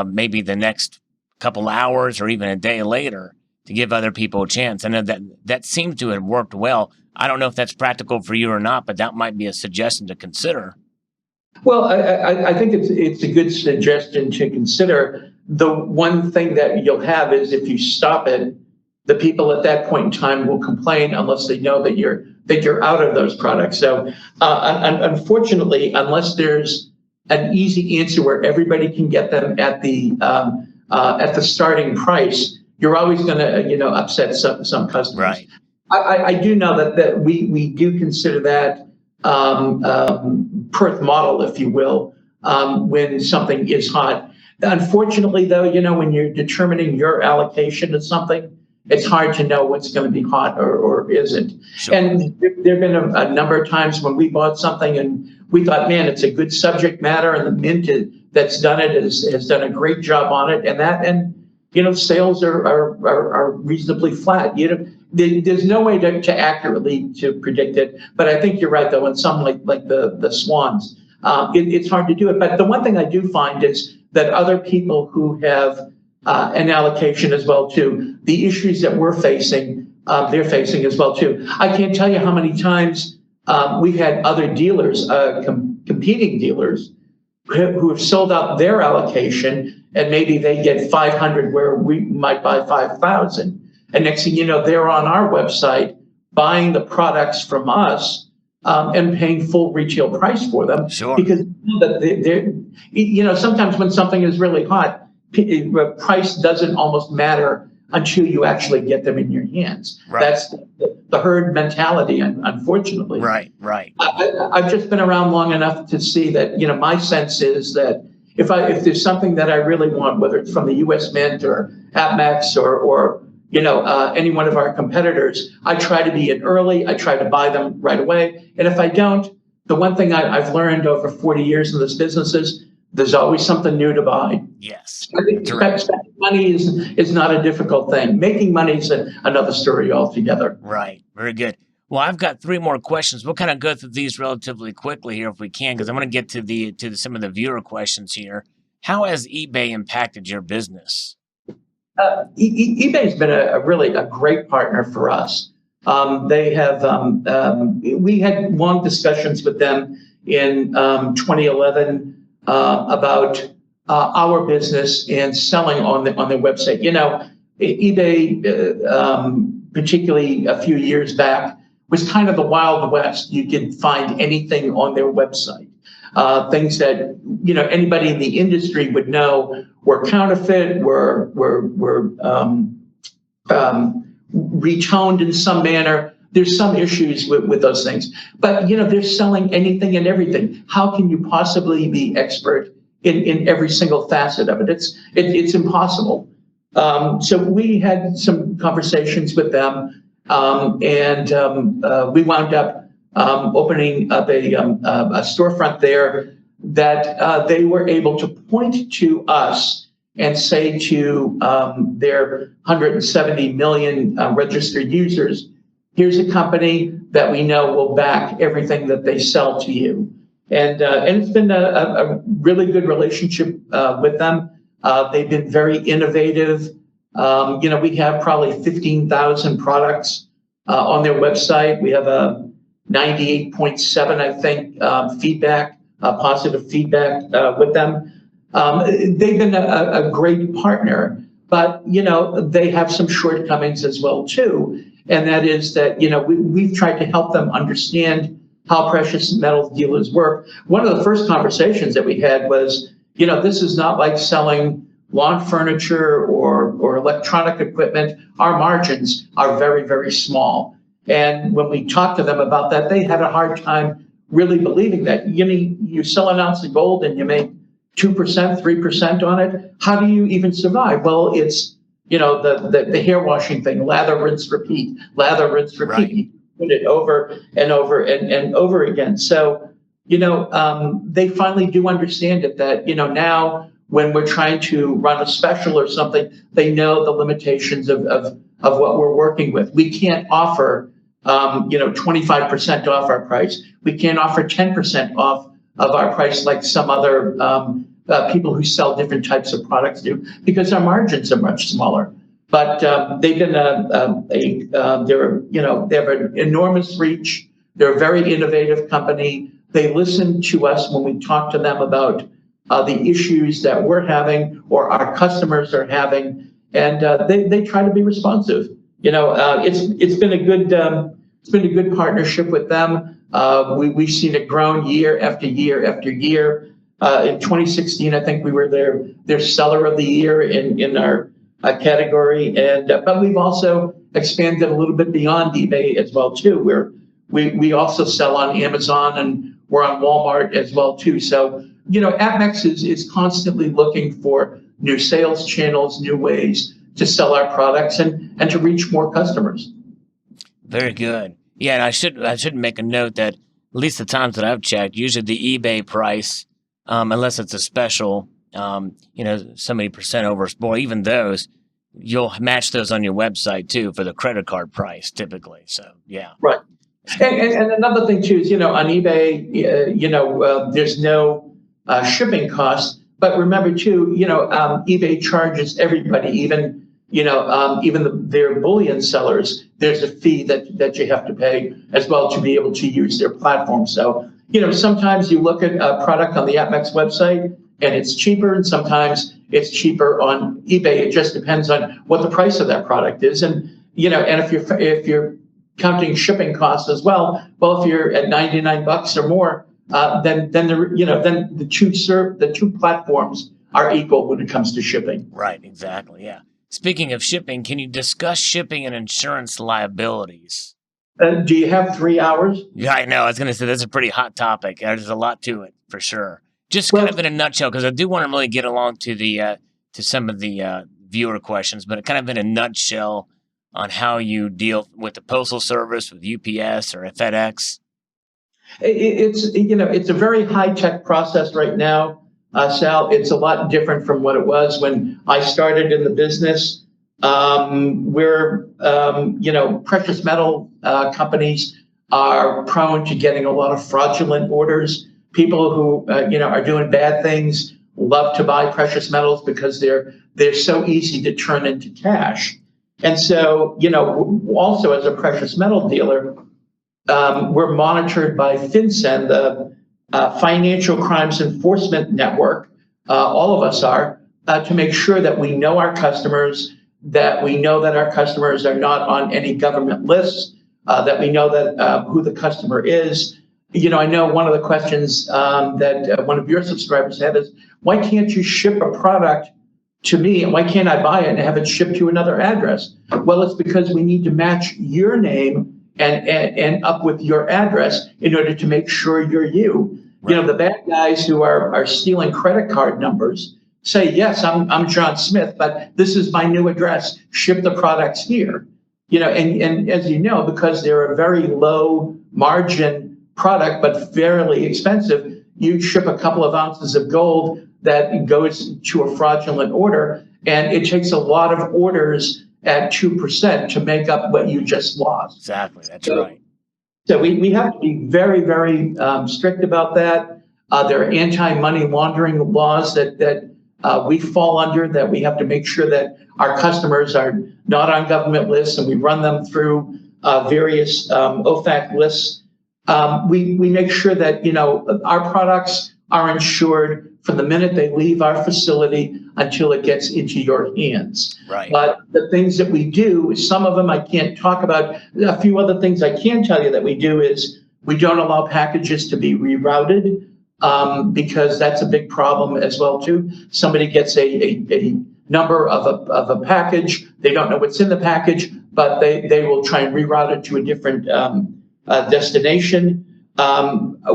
maybe the next couple hours or even a day later, to give other people a chance. I know that seems to have worked well. I don't know if that's practical for you or not, but that might be a suggestion to consider. Well, I think it's a good suggestion to consider. The one thing that you'll have is, if you stop it, the people at that point in time will complain unless they know that you're out of those products. So unfortunately, unless there's an easy answer where everybody can get them at the starting price, you're always going to upset some customers. Right. I do know that we do consider that Perth model, if you will, when something is hot. Unfortunately, though, when you're determining your allocation of something, it's hard to know what's going to be hot or isn't. Sure. And there have been a number of times when we bought something and we thought, man, it's a good subject matter, and the mint that's done it has done a great job on it, and sales are reasonably flat. There's no way to accurately to predict it, but I think you're right, though. In some like the swans, it's hard to do it. But the one thing I do find is that other people who have an allocation as well too, the issues that we're facing, they're facing as well too. I can't tell you how many times we've had other dealers, competing dealers, who have sold out their allocation, and maybe they get 500 where we might buy 5,000. And next thing you know, they're on our website buying the products from us and paying full retail price for them. Sure. Because they're, sometimes when something is really hot, price doesn't almost matter until you actually get them in your hands. Right. That's the herd mentality, unfortunately. Right. I've just been around long enough to see that, my sense is that if there's something that I really want, whether it's from the U.S. Mint or APMEX or any one of our competitors, I try to be in early. I try to buy them right away. And if I don't, the one thing I've learned over 40 years in this business is there's always something new to buy. Yes. Spending money is not a difficult thing. Making money is another story altogether. Right. Very good. Well, I've got 3 more questions. We'll kind of go through these relatively quickly here if we can, because I want to get to some of the viewer questions here. How has eBay impacted your business? eBay's been really a great partner for us. They have we had long discussions with them in 2011 about our business and selling on their website. eBay, particularly a few years back, was kind of the Wild West. You could find anything on their website. Things that anybody in the industry would know were counterfeit, were retoned in some manner. There's some issues with those things, but they're selling anything and everything. How can you possibly be expert in every single facet of it? It's impossible. So we had some conversations with them, and we wound up opening up a storefront there that they were able to point to us and say to their 170 million registered users, here's a company that we know will back everything that they sell to you. And it's been a really good relationship with them. They've been very innovative. We have probably 15,000 products on their website. We have a 98.7, I think, positive feedback with them. They've been a great partner, but they have some shortcomings as well too, and that is that we've tried to help them understand how precious metal dealers work. One of the first conversations that we had was, this is not like selling lawn furniture or electronic equipment. Our margins are very, very small. And when we talked to them about that, they had a hard time really believing that. You sell an ounce of gold and you make 2%, 3% on it. How do you even survive? Well, it's, the hair washing thing, lather, rinse, repeat, lather, rinse, repeat. Right. You put it over and over and over again. So, they finally do understand it that, now when we're trying to run a special or something, they know the limitations of what we're working with. We can't offer 25% off our price. We can't offer 10% off of our price like some other people who sell different types of products do, because our margins are much smaller. But they've been they have an enormous reach. They're a very innovative company. They listen to us when we talk to them about the issues that we're having or our customers are having, and they try to be responsive. It's been a good partnership with them. We've seen it grown year after year after year. In 2016, I think we were their seller of the year in our category, and but we've also expanded a little bit beyond eBay as well too. We also sell on Amazon and we're on Walmart as well too. So APMEX is constantly looking for new sales channels, new ways to sell our products and to reach more customers. Very good. Yeah, and I should make a note that at least the times that I've checked, usually the eBay price, unless it's a special, so many percent over, boy, even those, you'll match those on your website too for the credit card price typically. So yeah. Right. And another thing too is, on eBay, there's no shipping costs, but remember too, eBay charges everybody, even their bullion sellers. There's a fee that you have to pay as well to be able to use their platform. So, sometimes you look at a product on the APMEX website and it's cheaper, and sometimes it's cheaper on eBay. It just depends on what the price of that product is, and and if you're counting shipping costs as well, if you're at $99 or more, then the two platforms are equal when it comes to shipping. Right. Exactly. Yeah. Speaking of shipping, can you discuss shipping and insurance liabilities? Do you have 3 hours? Yeah, I know. I was going to say that's a pretty hot topic. There's a lot to it for sure. Just kind of in a nutshell, because I do want to really get along to the to some of the viewer questions, but kind of in a nutshell on how you deal with the Postal Service, with UPS or FedEx. It's a very high tech process right now. Sal, it's a lot different from what it was when I started in the business. Precious metal companies are prone to getting a lot of fraudulent orders. People who, are doing bad things love to buy precious metals because they're so easy to turn into cash. And so, also as a precious metal dealer, we're monitored by FinCEN, the Financial Crimes Enforcement Network. All of us are, to make sure that we know our customers, that we know that our customers are not on any government lists, that we know that who the customer is. I know one of the questions that one of your subscribers had is, why can't you ship a product to me, and why can't I buy it and have it shipped to another address? Well, it's because we need to match your name and up with your address in order to make sure you're you. Right. The bad guys who are stealing credit card numbers say, yes, I'm John Smith, but this is my new address. Ship the products here. And as you know, because they're a very low margin product, but fairly expensive, you ship a couple of ounces of gold that goes to a fraudulent order, and it takes a lot of orders at 2% to make up what you just lost. Exactly, that's right. So we have to be very, very strict about that. There are anti-money laundering laws that we fall under, that we have to make sure that our customers are not on government lists, and we run them through various OFAC lists. We make sure that our products are insured from the minute they leave our facility until it gets into your hands. Right. But the things that we do, some of them I can't talk about. A few other things I can tell you that we do is we don't allow packages to be rerouted, because that's a big problem as well too. Somebody gets a number of a package, they don't know what's in the package, but they will try and reroute it to a different destination.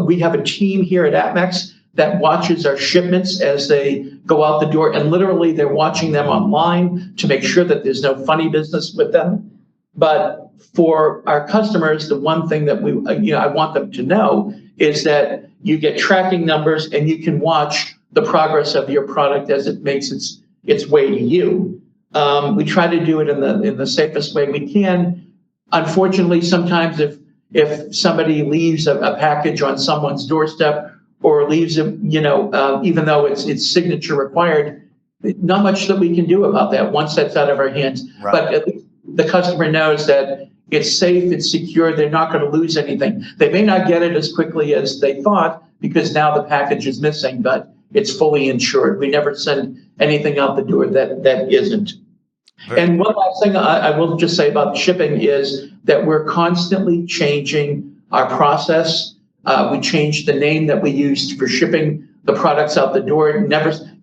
We have a team here at APMEX that watches our shipments as they go out the door, and literally they're watching them online to make sure that there's no funny business with them. But for our customers, the one thing that I want them to know is that you get tracking numbers, and you can watch the progress of your product as it makes its way to you. We try to do it in the safest way we can. Unfortunately, sometimes if somebody leaves a package on someone's doorstep, or leaves it, even though it's signature required, not much that we can do about that once that's out of our hands. Right. But at least the customer knows that it's safe, it's secure, they're not going to lose anything. They may not get it as quickly as they thought because now the package is missing, but it's fully insured. We never send anything out the door that isn't. And one last thing I will just say about shipping is that we're constantly changing our process. We changed the name that we used for shipping the products out the door.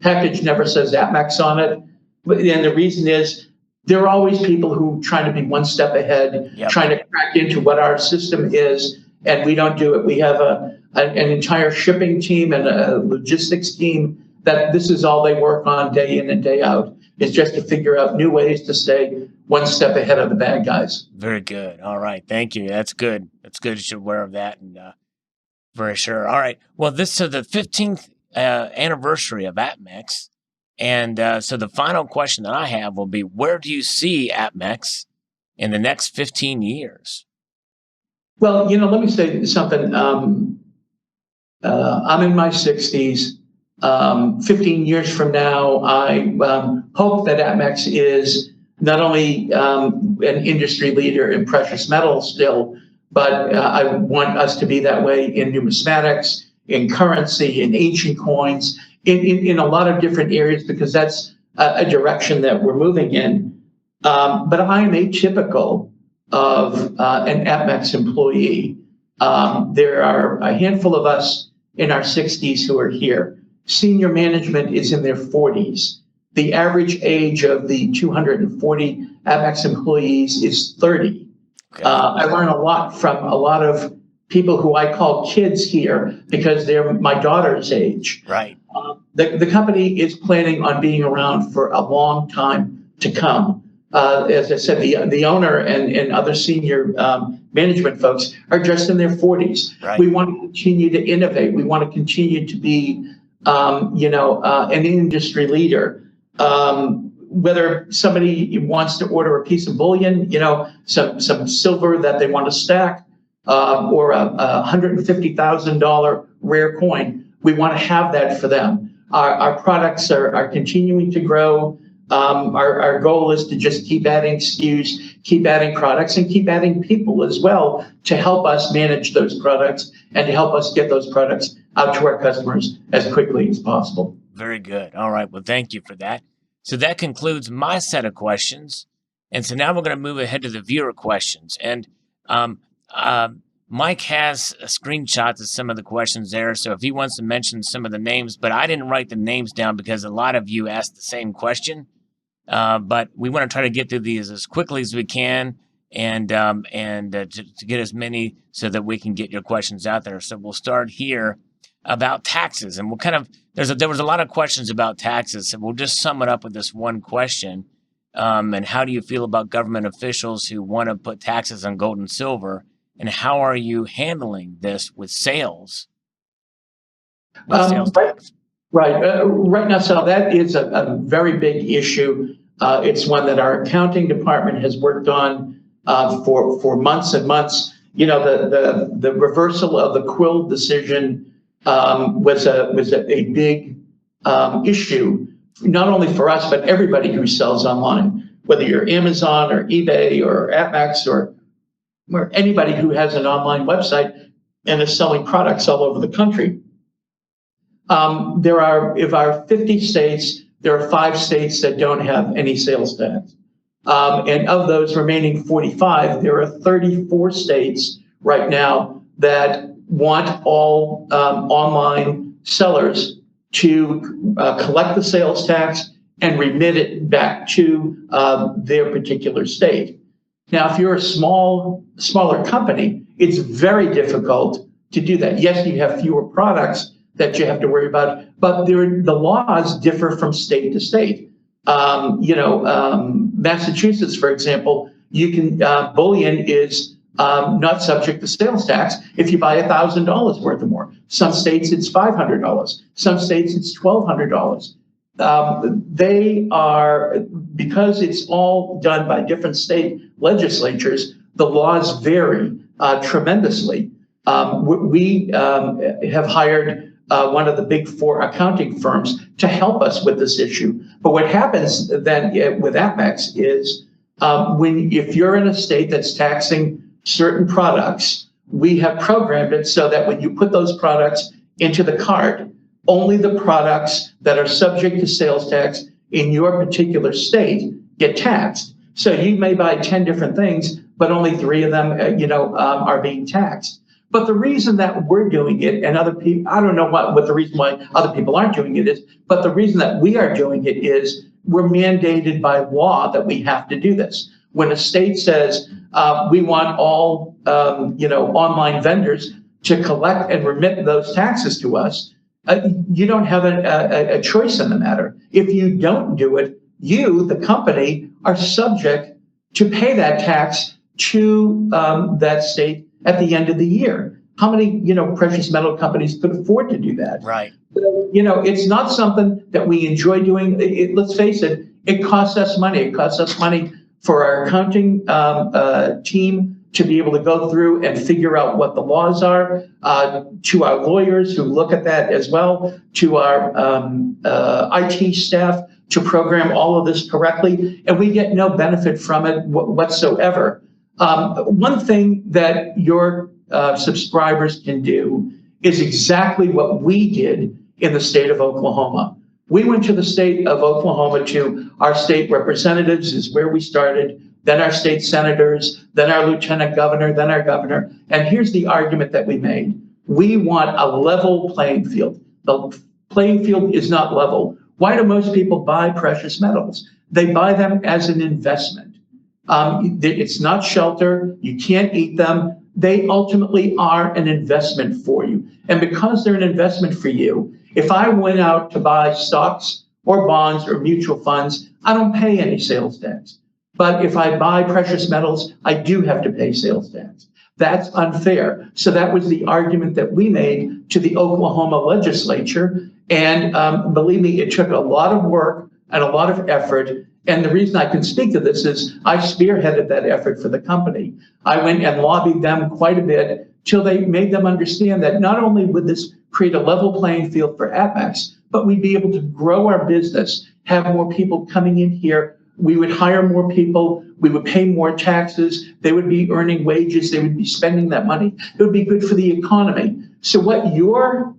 Package never says APMEX on it. And the reason is there are always people who try to be one step ahead, yep, trying to crack into what our system is, and we don't do it. We have an entire shipping team and a logistics team that this is all they work on day in and day out, is just to figure out new ways to stay one step ahead of the bad guys. Very good. All right. Thank you. That's good. That's good. You should be aware of that. And very sure. All right. Well, this is the 15th anniversary of APMEX. And so the final question that I have will be, where do you see APMEX in the next 15 years? Well, let me say something. I'm in my 60s. 15 years from now, I hope that APMEX is not only an industry leader in precious metals still, but I want us to be that way in numismatics, in currency, in ancient coins, in a lot of different areas, because that's a direction that we're moving in. But I'm atypical of an APMEX employee. There are a handful of us in our 60s who are here. Senior management is in their 40s. The average age of the 240 APMEX employees is 30. Okay. I learn a lot from a lot of people who I call kids here because they're my daughter's age. Right. The company is planning on being around for a long time to come. As I said, the owner and other senior management folks are just in their 40s. Right. We want to continue to innovate. We want to continue to be, an industry leader. Whether somebody wants to order a piece of bullion, some silver that they want to stack, or a $150,000 rare coin, we want to have that for them. Our products are continuing to grow. Our goal is to just keep adding SKUs, keep adding products, and keep adding people as well to help us manage those products and to help us get those products out to our customers as quickly as possible. Very good. All right. Well, thank you for that. So that concludes my set of questions. And so now we're going to move ahead to the viewer questions. And Mike has screenshots of some of the questions there. So if he wants to mention some of the names, but I didn't write the names down because a lot of you asked the same question. But we want to try to get through these as quickly as we can and to get as many so that we can get your questions out there. So we'll start here about taxes. And we'll kind of, there was a lot of questions about taxes. So we'll just sum it up with this one question. And how do you feel about government officials who want to put taxes on gold and silver? And how are you handling this with sales? Sales tax? Right now, Sal, that is a very big issue. It's one that our accounting department has worked on for months and months. You know, the reversal of the Quill decision was a big issue, not only for us, but everybody who sells online, whether you're Amazon or eBay or APMEX or anybody who has an online website and is selling products all over the country. There are 50 states, there are 5 states that don't have any sales tax. And of those remaining 45, there are 34 states right now that want all online sellers to collect the sales tax and remit it back to their particular state. Now, if you're a smaller company, it's very difficult to do that. Yes, you have fewer products that you have to worry about, but the laws differ from state to state. Massachusetts, for example, Bullion is not subject to sales tax if you buy $1,000 worth or more. Some states it's $500. Some states it's $1,200. They are, because it's all done by different state legislatures, the laws vary tremendously. We have hired one of the big 4 accounting firms to help us with this issue. But what happens then with APMEX is if you're in a state that's taxing certain products, we have programmed it so that when you put those products into the cart, only the products that are subject to sales tax in your particular state get taxed. So you may buy 10 different things, but only 3 of them, are being taxed. But the reason that we're doing it, and other people, I don't know what the reason why other people aren't doing it is, but the reason that we are doing it is we're mandated by law that we have to do this. When a state says we want all, online vendors to collect and remit those taxes to us, you don't have a choice in the matter. If you don't do it, you, the company, are subject to pay that tax to that state at the end of the year. How many, precious metal companies could afford to do that? Right. It's not something that we enjoy doing. Let's face it, it costs us money. It costs us money for our accounting team to be able to go through and figure out what the laws are, to our lawyers who look at that as well, to our IT staff to program all of this correctly, and we get no benefit from it whatsoever. One thing that your subscribers can do is exactly what we did in the state of Oklahoma. We went to the state of Oklahoma to our state representatives, is where we started, then our state senators, then our lieutenant governor, then our governor. And here's the argument that we made. We want a level playing field. The playing field is not level. Why do most people buy precious metals? They buy them as an investment. It's not shelter. You can't eat them. They ultimately are an investment for you. And because they're an investment for you, if I went out to buy stocks or bonds or mutual funds, I don't pay any sales tax. But if I buy precious metals, I do have to pay sales tax. That's unfair. So that was the argument that we made to the Oklahoma legislature. And believe me, it took a lot of work and a lot of effort. And the reason I can speak to this is I spearheaded that effort for the company. I went and lobbied them quite a bit till they made them understand that not only would this create a level playing field for APMEX, but we'd be able to grow our business, have more people coming in here. We would hire more people. We would pay more taxes. They would be earning wages. They would be spending that money. It would be good for the economy. So what your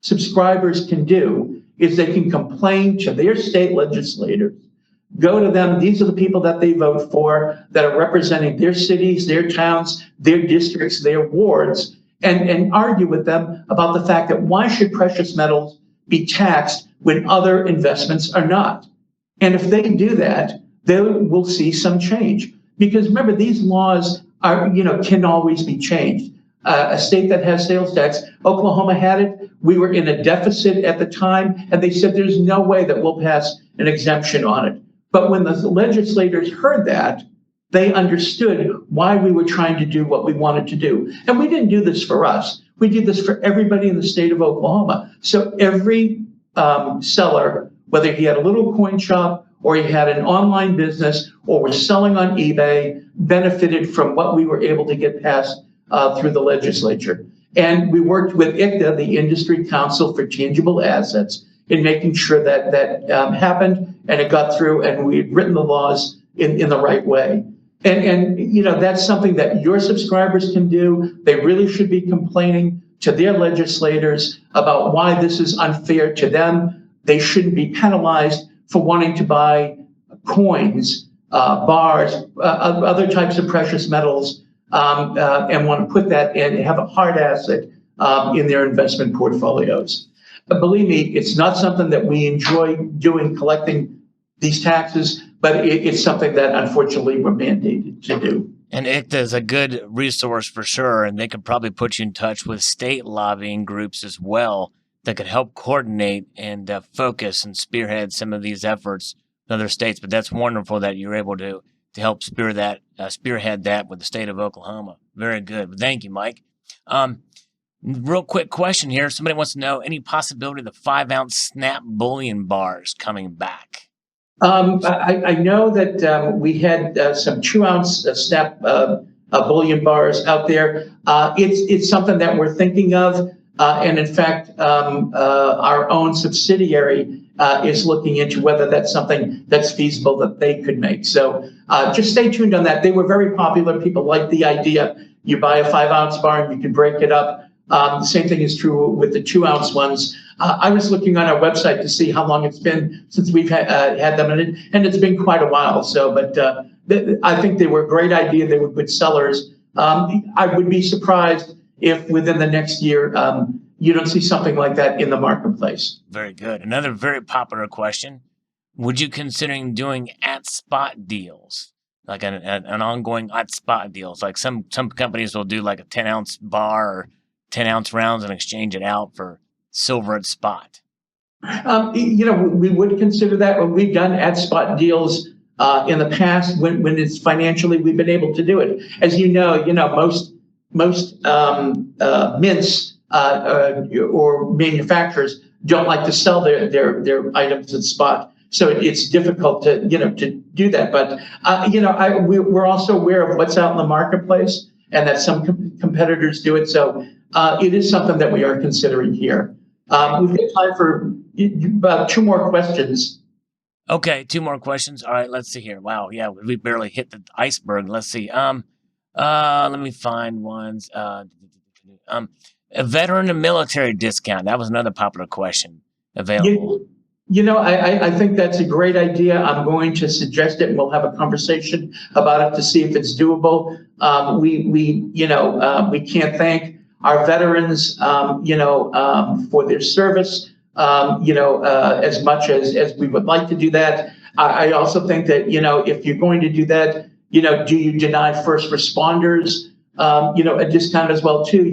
subscribers can do is they can complain to their state legislators, go to them. These are the people that they vote for that are representing their cities, their towns, their districts, their wards, and argue with them about the fact that why should precious metals be taxed when other investments are not? And if they do that, they will see some change. Because remember, these laws are, can always be changed. A state that has sales tax, Oklahoma had it. We were in a deficit at the time, and they said there's no way that we'll pass an exemption on it. But when the legislators heard that, they understood why we were trying to do what we wanted to do. And we didn't do this for us. We did this for everybody in the state of Oklahoma. So every seller, whether he had a little coin shop or he had an online business or was selling on eBay, benefited from what we were able to get passed through the legislature. And we worked with ICTA, the Industry Council for Tangible Assets, in making sure that that happened and it got through, and we had written the laws in the right way. And that's something that your subscribers can do. They really should be complaining to their legislators about why this is unfair to them. They shouldn't be penalized for wanting to buy coins, bars, other types of precious metals, and want to put that and have a hard asset in their investment portfolios. But believe me, it's not something that we enjoy doing, collecting these taxes, but it's something that unfortunately we're mandated to do. And ICTA is a good resource for sure, and they could probably put you in touch with state lobbying groups as well that could help coordinate and focus and spearhead some of these efforts in other states. But that's wonderful that you're able to help spearhead that with the state of Oklahoma. Very good. Thank you, Mike. Real quick question here. Somebody wants to know any possibility of the 5-ounce snap bullion bars coming back? I know that we had some 2-ounce snap bullion bars out there. It's something that we're thinking of. And in fact, our own subsidiary is looking into whether that's something that's feasible that they could make. So just stay tuned on that. They were very popular. People like the idea. You buy a 5-ounce bar and you can break it up. The same thing is true with the 2-ounce ones. I was looking on our website to see how long it's been since we've had them, and it's been quite a while. So, but I think they were a great idea. They were good sellers. I would be surprised if within the next year you don't see something like that in the marketplace. Very good. Another very popular question. Would you considering doing at-spot deals, like an ongoing at-spot deals? Like some companies will do like a 10-ounce bar or 10-ounce rounds and exchange it out for silver at spot. We would consider that when we've done at-spot deals in the past when it's financially we've been able to do it. As you know, most mints or manufacturers don't like to sell their items at spot, so it's difficult to do that. But we're also aware of what's out in the marketplace and that some competitors do it. So it is something that we are considering here. We've got time for about 2 more questions. Okay, 2 more questions. All right, let's see here. Wow, yeah, we barely hit the iceberg. Let's see. Let me find ones. A veteran and military discount. That was another popular question available. I think that's a great idea. I'm going to suggest it, and we'll have a conversation about it to see if it's doable. We can't thank our veterans, for their service, as much as we would like to do that. I also think that, if you're going to do that, do you deny first responders, a discount as well too?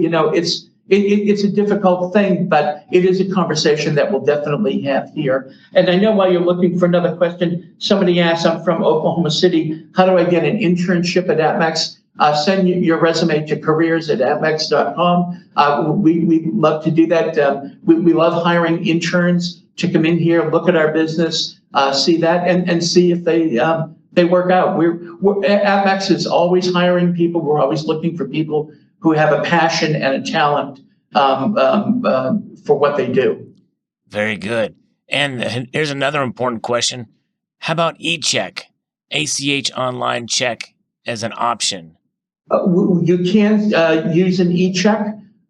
It's a difficult thing, but it is a conversation that we'll definitely have here. And I know while you're looking for another question, somebody asked, I'm from Oklahoma City. How do I get an internship at APMEX? Send your resume to careers@apmex.com. We love to do that. We love hiring interns to come in here, look at our business, see that, and see if they work out. APMEX is always hiring people. We're always looking for people who have a passion and a talent for what they do. Very good. And here's another important question. How about e-check, ACH online check as an option? You can use an e-check.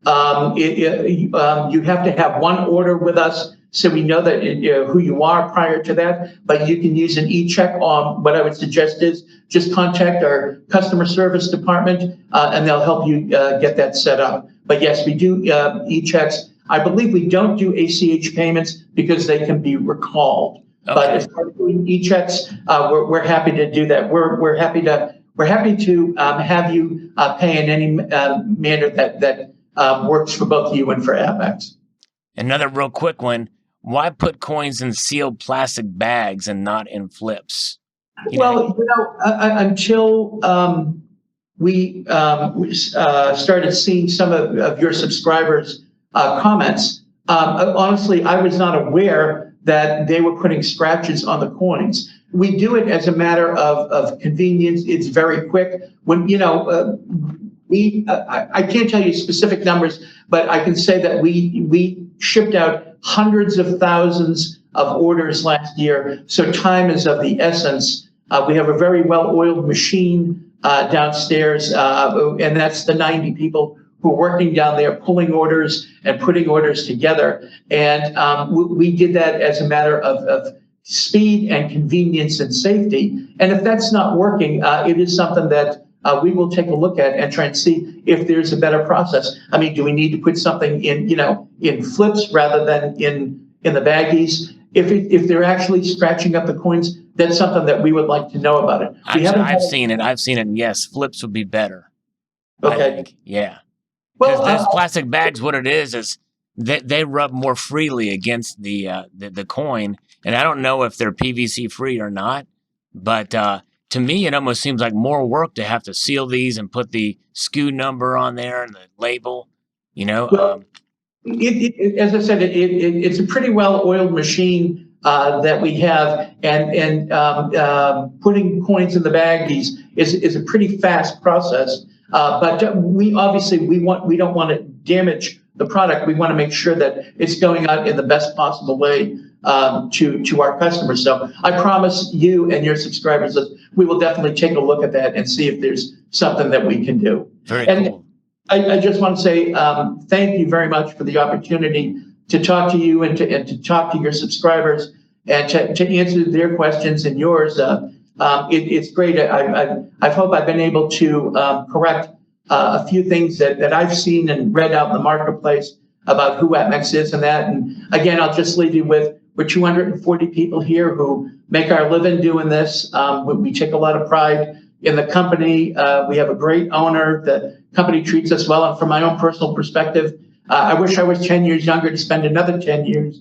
You have to have one order with us so we know that who you are prior to that. But you can use an e-check. What I would suggest is just contact our customer service department, and they'll help you get that set up. But yes, we do e-checks. I believe we don't do ACH payments because they can be recalled. Okay. But as far as doing e-checks, we're happy to do that. We're happy to have you pay in any manner that works for both you and for APMEX. Another real quick one. Why put coins in sealed plastic bags and not in flips? Until we started seeing some of your subscribers' comments, honestly, I was not aware that they were putting scratches on the coins. We do it as a matter of convenience. It's very quick. When I can't tell you specific numbers, but I can say that we shipped out hundreds of thousands of orders last year. So time is of the essence. We have a very well-oiled machine downstairs, and that's the 90 people who are working down there, pulling orders and putting orders together. And we did that as a matter of speed and convenience and safety. And if that's not working, it is something that we will take a look at and try and see if there's a better process. I mean, do we need to put something in flips rather than in the baggies? If they're actually scratching up the coins, that's something that we would like to know about it. I've seen it. And yes, flips would be better. Okay. I think. Yeah. Because those plastic bags, what it is they rub more freely against the coin, and I don't know if they're PVC free or not. But to me, it almost seems like more work to have to seal these and put the SKU number on there and the label. Well, as I said, it's a pretty well-oiled machine that we have, and putting coins in the baggies is a pretty fast process. But we don't want to damage the product. We want to make sure that it's going out in the best possible way to our customers. So I promise you and your subscribers that we will definitely take a look at that and see if there's something that we can do. Very cool. I just want to say thank you very much for the opportunity to talk to you and to talk to your subscribers and to answer their questions and yours. It's great. I hope I've been able to correct a few things that I've seen and read out in the marketplace about who APMEX is and that. And again, I'll just leave you with, we're 240 people here who make our living doing this. We take a lot of pride in the company. We have a great owner. The company treats us well. And from my own personal perspective, I wish I was 10 years younger to spend another 10 years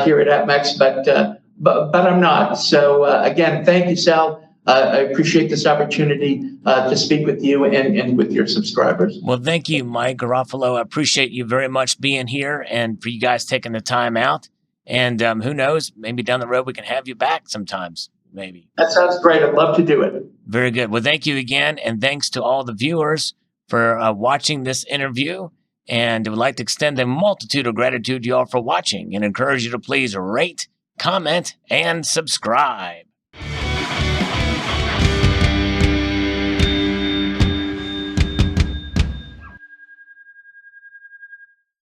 here at APMEX, but I'm not. So again, thank you, Sal. I appreciate this opportunity to speak with you and with your subscribers. Well, thank you, Mike Garofalo. I appreciate you very much being here and for you guys taking the time out. And who knows, maybe down the road we can have you back sometimes, maybe. That sounds great. I'd love to do it. Very good. Well, thank you again. And thanks to all the viewers for watching this interview. And I would like to extend a multitude of gratitude to you all for watching and encourage you to please rate, comment, and subscribe.